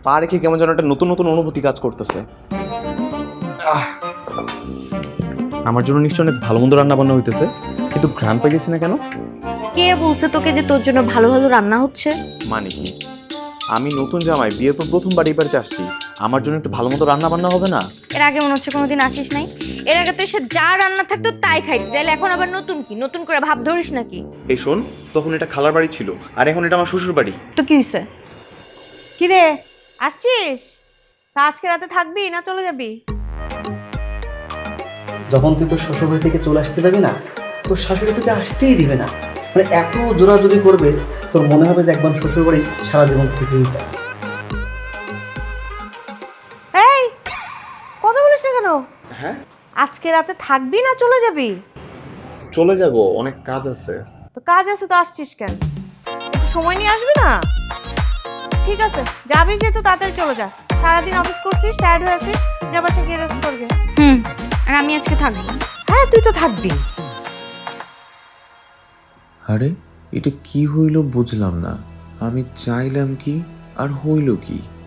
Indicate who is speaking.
Speaker 1: পা রেখে কেমন যেন একটা নতুন নতুন অনুভূতি কাজ করতেছে। আমার জন্য নিশ্চয় অনেক ভালো মন্দ রান্না বান্না হইতেছে, কিন্তু ঘ্রাণ পেয়ে গেছি না কেন?
Speaker 2: কে বলছে তোকে যে তোর জন্য ভালো ভালো রান্না হচ্ছে?
Speaker 1: মানে কি, আমি নতুন জামাই, বিয়ের পর প্রথমবার এই বাড়িতে আসছি, আমার জন্য একটু ভালো মতো রান্না বান্না হবে না?
Speaker 2: এর আগে মনে হচ্ছে কোনোদিন আসিস নাই। এর আগে তো এসে যা রান্না থাকতো তাই খাইতি, তাইলে এখন আবার নতুন কি, নতুন করে ভাব ধরিস নাকি?
Speaker 1: এই শোন, তখন এটা খালার বাড়ি ছিল, আর এখন এটা আমার শ্বশুর বাড়ি।
Speaker 2: তো কি হয়েছে?
Speaker 3: কিরে, আসছিস? তা আজকে রাতে থাকবি না চলে যাবি?
Speaker 4: যখন তুই তোর শ্বশুরবাড়ি থেকে চলে আসতে যাবি না, তোর শাশুড়ি তোকে আসতেই দিবে না। মানে এত জোরাজুরি করবে, তোর মনে হবে যে একবার শ্বশুরবাড়ি সারা জীবন থেকেই যায়।
Speaker 3: এই, কথা বলিস না কেন?
Speaker 1: হ্যাঁ,
Speaker 3: আজকে রাতে থাকবি না চলে যাবি?
Speaker 1: চলে যাব, অনেক কাজ আছে।
Speaker 3: তো কাজ আছে তো আসছিস কেন? একটু সময় নিয়ে আসবি না? ঠিক আছে, যাবি যেহেতু তাড়াতাড়ি চলে যা। সারাদিন অফিস করছিস, টায়ার্ড হয়ে আসিস, যা বাসা গিয়ে রেস্ট করবে।
Speaker 2: আর আমি আজকে থাকবো।
Speaker 3: হ্যাঁ, তুই তো থাকবি।
Speaker 5: আরে এটা কি হইল বুঝলাম না। আমি চাইলাম কি আর হইল কি?